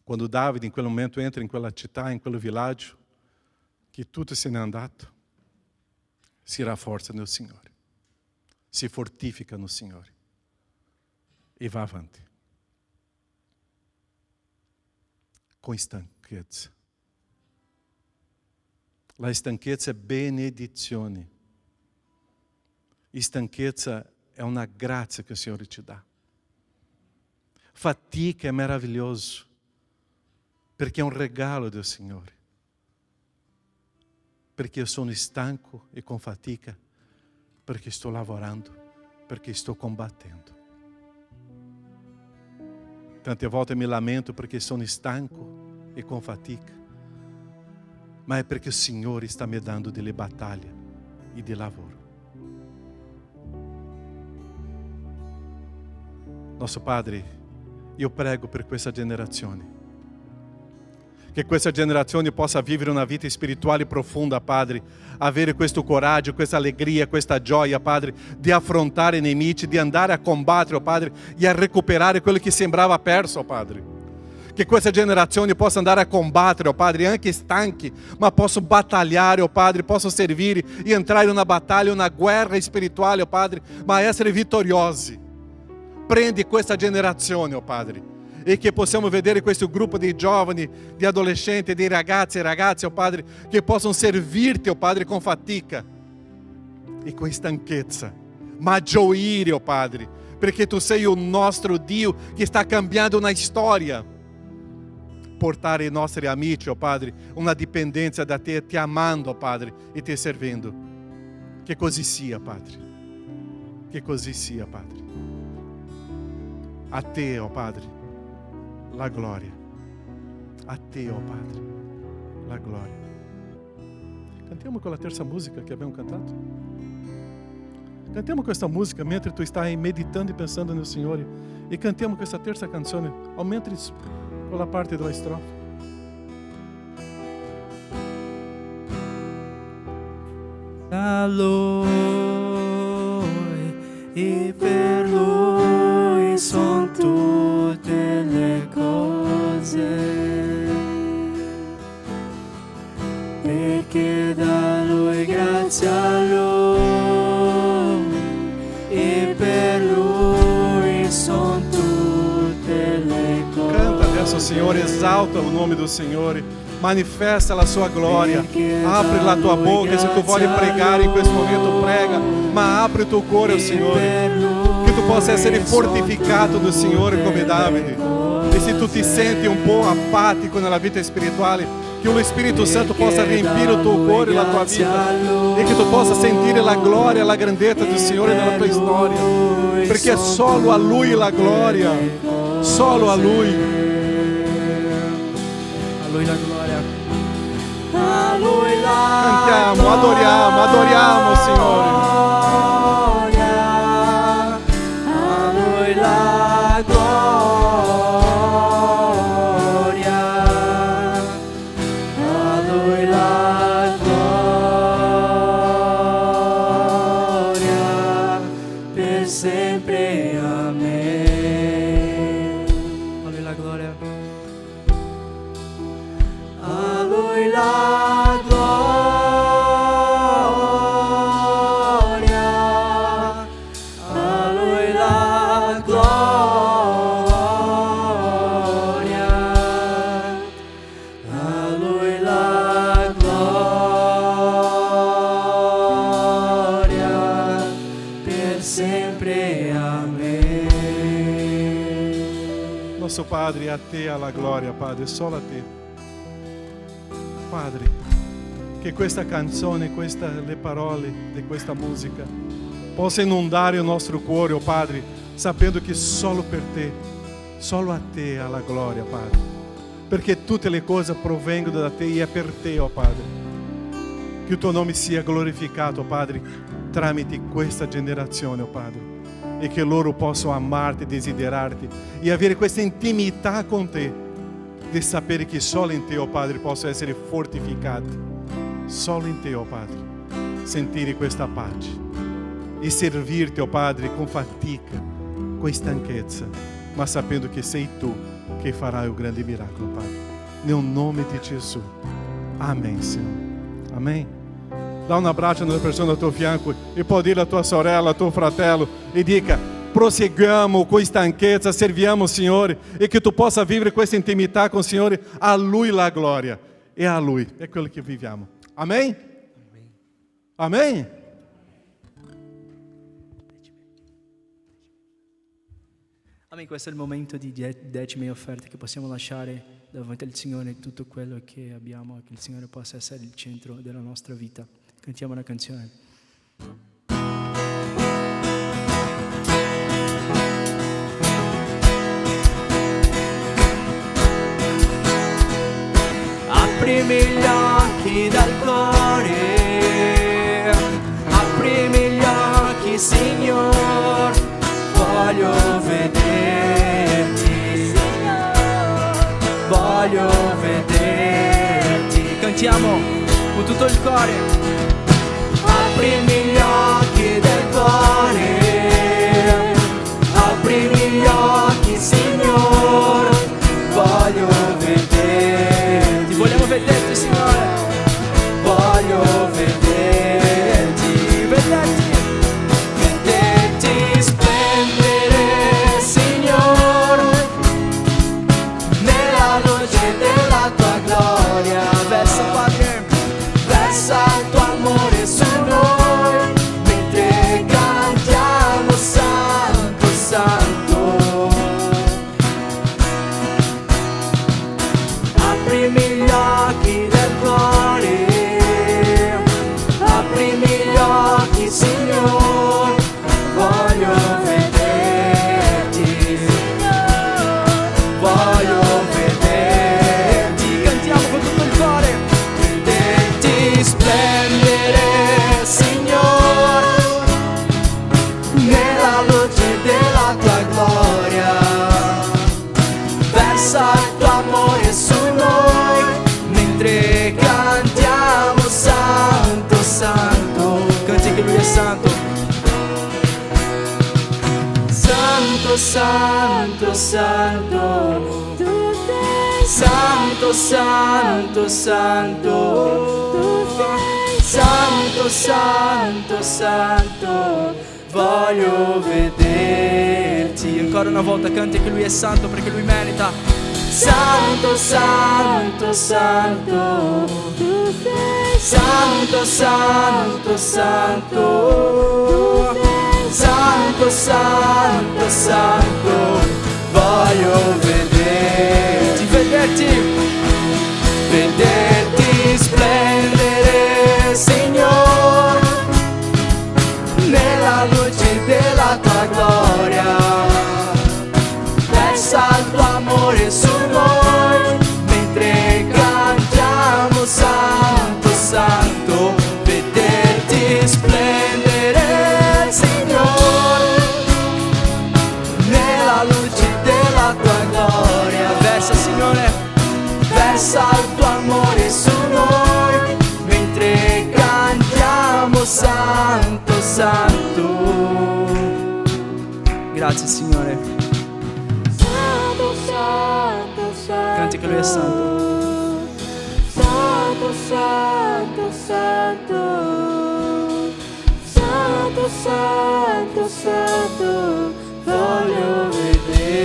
Quando Davide, in quel momento, entra in quella città, in quel villaggio, che tutto se n'è andato, si rafforza nel Signore, si fortifica no Signore e va avanti. Com stanchezza. La stanchezza è benedizione. Stanchezza è una grazia che il Signore ti dà. Fatica è meraviglioso, perché è un regalo del Signore. Perché io sono stanco e con fatica, perché sto lavorando, perché sto combattendo. Tante volte mi lamento perché sono stanco e com fatica, ma è perché il Signore sta mi dando delle battaglie e di lavoro. Nosso Padre, io prego per questa generazione, che questa generazione possa vivere una vita spirituale profonda, Padre, avere questo coraggio, questa allegria, questa gioia, Padre, di affrontare i nemici, di andare a combattere, oh Padre, e a recuperare quello che sembrava perso, oh Padre. Che questa generazione possa andare a combattere, oh Padre, anche stanchi, ma posso battagliare, oh Padre, posso servire e entrare in una battaglia, una guerra spirituale, oh Padre, ma essere vittoriosi. Prendi questa generazione, oh Padre, e che possiamo vedere questo gruppo di giovani, di adolescenti, di ragazzi e ragazze, oh Padre, che possano servirti, oh Padre, con fatica e con stanchezza, ma gioire, oh Padre, perché tu sei il nostro Dio che sta cambiando una storia. Portare i nostri amici, oh Padre, una dipendenza da te, ti amando, oh Padre, e ti servindo. Che così sia, Padre. Che così sia, Padre. A te, oh Padre, la gloria. A te, oh Padre, la gloria. Cantiamo quella terza musica che abbiamo cantato? Cantiamo questa musica mentre tu stai meditando e pensando nel Signore. E cantiamo questa terza canzone, mentre quella parte della strofa. Da Lui e per Lui sono tutte le cose, perché da Lui, grazie a Lui e per Lui sono tutte le cose. Canta adesso, Signore, esalta o nome do Signore, manifesta la sua gloria, apre la tua boca, se tu vuoi pregare in questo momento prega, ma apre il tuo cuore al Signore, possa essere fortificato do Signore come Davide. E se tu ti senti un po' apatico nella vita spirituale, che lo Spirito Santo possa riempire il tuo cuore e la tua vita, e che tu possa sentire la gloria e la grandezza del Signore nella tua storia, perché solo a Lui la gloria, solo a Lui. A Lui la gloria. A Lui la Cantiamo, adoriamo, Signore. A Lui la gloria, a Lui la gloria, per sempre. Amen. A Lui la gloria. A Lui la Nosso Padre, a Te a la gloria, Padre, solo a Te. Padre, che questa canzone, le parole di questa musica possa inondare il nostro cuore, oh Padre, sapendo che solo per Te, solo a Te a la gloria, Padre, perché tutte le cose provengono da Te e è per Te, oh Padre. Che il Tuo nome sia glorificato, Padre, tramite questa generazione, oh Padre, e che loro possano amarti, desiderarti e avere questa intimità con Te, di sapere che solo in Te, oh Padre, possono essere fortificati. Solo in Te, oh Padre, sentire questa pace e servirti, oh Padre, con fatica, con stanchezza, ma sapendo che sei Tu che farai il grande miracolo, Padre. Nel nome di Gesù. Amém, Senhor. Amém. Dá um abraço nella persona al tuo fianco e può dire alla tua sorella, al tuo fratello e dica: prosseguiamo con stanchezza, serviamo il Signore e che tu possa vivere questa intimità con il Signore. A Lui la gloria e a Lui è quello che viviamo. Amém? Amém? Amen. Questo è il momento di decime e offerte che possiamo lasciare davanti al Signore tutto quello che abbiamo, che il Signore possa essere il centro della nostra vita. Cantiamo una canzone. Aprimi gli occhi del cuore, aprimi gli occhi, Signor, voglio vederti, voglio vederti. Cantiamo con tutto il cuore. Aprimi gli occhi del cuore, aprimi gli occhi, Signor, voglio vederti. Vogliamo vederti, Signore. Voglio vederti, vederti splendere, Signor, nella luce della Tua gloria. Versa, Padre, versa il Tuo amore su noi, mentre cantiamo Santo, Santo. Aprimi gli occhi del cuore, aprimi gli occhi, Signor, voglio vederti, voglio vederti. cantiamo con tutto il cuore. Vederti splendere, Signor, nella luce della Tua gloria. Versa il Tuo amore su noi, mentre cantiamo Santo, Santo. Canti che Lui è santo. Santo, Santo, Santo. Santo, Santo, Santo. Santo, Santo, Santo. Voglio vederti. Ancora una volta canti che Lui è santo perché Lui merita. Santo, Santo, Santo. Santo, Santo, Santo. Santo, santo, santo, voglio vederti, vederti splendere, Signore, nella luce della tua gloria. Versa il tuo amore su noi, mentre cantiamo Santo, santo, vederti splendere, Signore, nella luce della tua gloria. Versa, Signore, versa il tuo amore su noi, mentre cantiamo Santo, santo. Grazie, Signore. Santo, santo, santo. Canti che Lui è santo. Santo, santo, santo. Santo, santo, santo. Voglio vederti.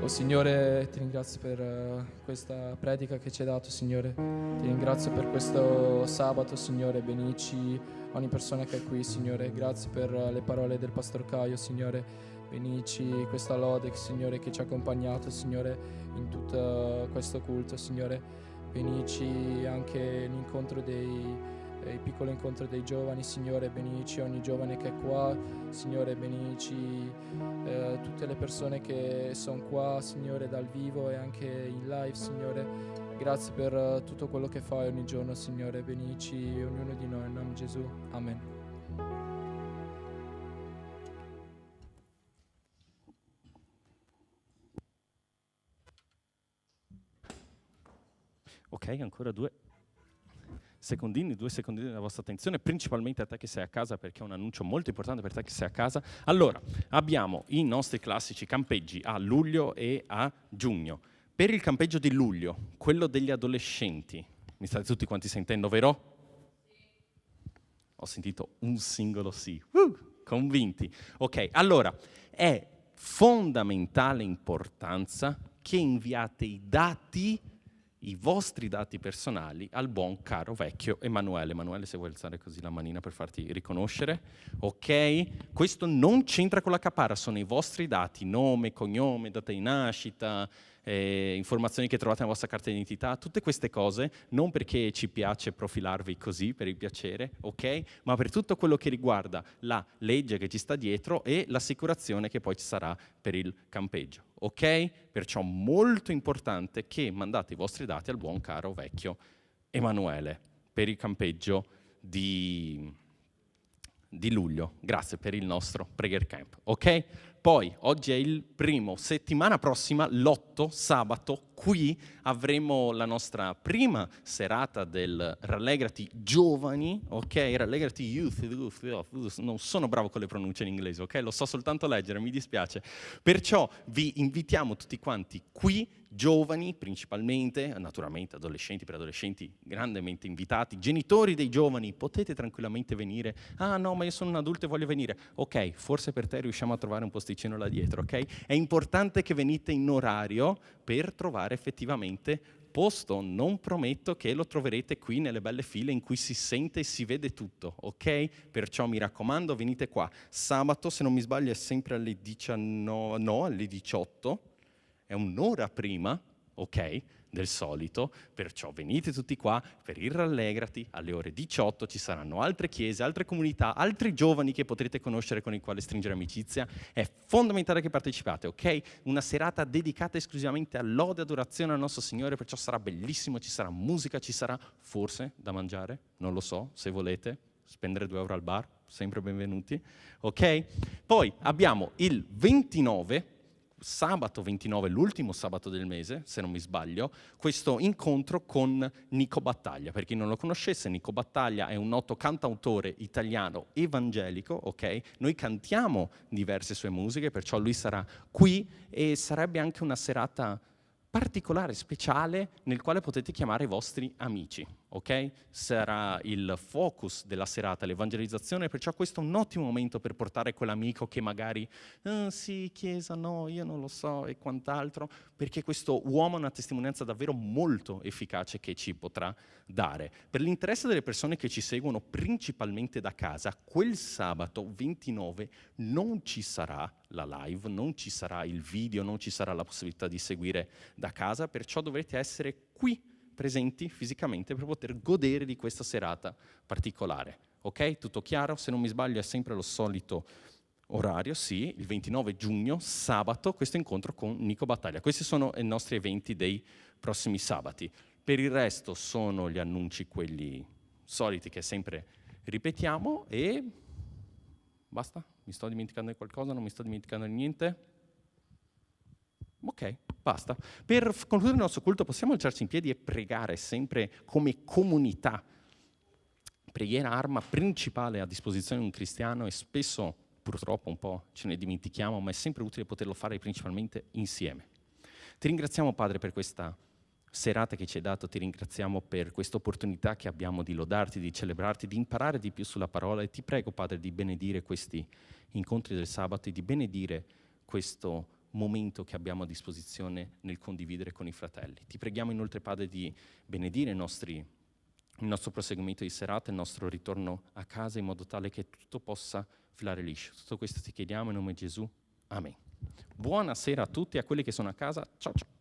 Oh Signore, ti ringrazio per questa predica che ci hai dato, Signore. Ti ringrazio per questo sabato, Signore. Benici ogni persona che è qui, Signore. Grazie per le parole del Pastor Caio, Signore. Benici questa lode, Signore, che ci ha accompagnato, Signore, in tutto questo culto, Signore. Benici anche l'incontro il piccolo incontro dei giovani, Signore. Benici ogni giovane che è qua, Signore. Benici tutte le persone che sono qua, Signore, dal vivo e anche in live, Signore. Grazie per tutto quello che fai ogni giorno, Signore. Benici ognuno di noi, in nome di Gesù. Amen. Ok, ancora 2 secondini della vostra attenzione, principalmente a te che sei a casa, perché è un annuncio molto importante per te che sei a casa. Allora, abbiamo i nostri classici campeggi a luglio e a giugno. Per il campeggio di luglio, quello degli adolescenti, mi state tutti quanti sentendo, vero? Ho sentito un singolo sì. Convinti. Ok, allora, è fondamentale importanza che inviate i vostri dati personali al buon caro vecchio Emanuele. Emanuele, se vuoi alzare così la manina per farti riconoscere, ok? Questo non c'entra con la capara, sono i vostri dati, nome, cognome, data di nascita, informazioni che trovate nella vostra carta d'identità, tutte queste cose, non perché ci piace profilarvi così per il piacere, ok? Ma per tutto quello che riguarda la legge che ci sta dietro e l'assicurazione che poi ci sarà per il campeggio, ok? Perciò molto importante che mandate i vostri dati al buon caro vecchio Emanuele per il campeggio di luglio. Grazie per il nostro prayer camp, ok? Poi, oggi è il primo, settimana prossima, l'8, sabato, qui avremo la nostra prima serata del Rallegrati Giovani, ok? Rallegrati Youth, non sono bravo con le pronunce in inglese, ok? Lo so soltanto leggere, mi dispiace. Perciò vi invitiamo tutti quanti qui, giovani principalmente, naturalmente adolescenti, preadolescenti grandemente invitati, genitori dei giovani, potete tranquillamente venire. Ah no, ma io sono un adulto e voglio venire. Ok, forse per te riusciamo a trovare un posticino là dietro, ok? È importante che venite in orario per trovare effettivamente posto. Non prometto che lo troverete qui nelle belle file in cui si sente e si vede tutto, ok? Perciò mi raccomando, venite qua. Sabato, se non mi sbaglio, è sempre alle 19, no, alle 18. È un'ora prima, ok, del solito, perciò venite tutti qua per il Rallegrati alle ore 18, ci saranno altre chiese, altre comunità, altri giovani che potrete conoscere con i quali stringere amicizia. È fondamentale che partecipate, ok? Una serata dedicata esclusivamente all'ode e adorazione al nostro Signore, perciò sarà bellissimo, ci sarà musica, ci sarà forse da mangiare, non lo so, se volete spendere 2 euro al bar, sempre benvenuti, ok? Poi abbiamo il 29, sabato 29, l'ultimo sabato del mese, se non mi sbaglio, questo incontro con Nico Battaglia. Per chi non lo conoscesse, Nico Battaglia è un noto cantautore italiano evangelico, ok? Noi cantiamo diverse sue musiche, perciò lui sarà qui e sarebbe anche una serata particolare, speciale, nel quale potete chiamare i vostri amici, ok? Sarà il focus della serata, l'evangelizzazione, perciò questo è un ottimo momento per portare quell'amico che magari sì, chiesa, no, io non lo so e quant'altro, perché questo uomo ha una testimonianza davvero molto efficace che ci potrà dare. Per l'interesse delle persone che ci seguono principalmente da casa, quel sabato 29 non ci sarà la live, non ci sarà il video, non ci sarà la possibilità di seguire da casa, perciò dovrete essere qui presenti fisicamente per poter godere di questa serata particolare. Ok? Tutto chiaro? Se non mi sbaglio è sempre lo solito orario, sì, il 29 giugno, sabato, questo incontro con Nico Battaglia. Questi sono i nostri eventi dei prossimi sabati. Per il resto sono gli annunci quelli soliti che sempre ripetiamo e basta? Mi sto dimenticando di qualcosa? Non mi sto dimenticando di niente? Ok, basta. Per concludere il nostro culto possiamo alzarci in piedi e pregare sempre come comunità. Preghiera, arma principale a disposizione di un cristiano e spesso purtroppo un po' ce ne dimentichiamo, ma è sempre utile poterlo fare principalmente insieme. Ti ringraziamo Padre per questa serata che ci hai dato, ti ringraziamo per questa opportunità che abbiamo di lodarti, di celebrarti, di imparare di più sulla parola e ti prego Padre di benedire questi incontri del sabato e di benedire questo momento che abbiamo a disposizione nel condividere con i fratelli. Ti preghiamo inoltre, Padre, di benedire il nostro proseguimento di serata, il nostro ritorno a casa, in modo tale che tutto possa filare liscio. Tutto questo ti chiediamo in nome di Gesù. Amen. Buonasera a tutti e a quelli che sono a casa. Ciao ciao.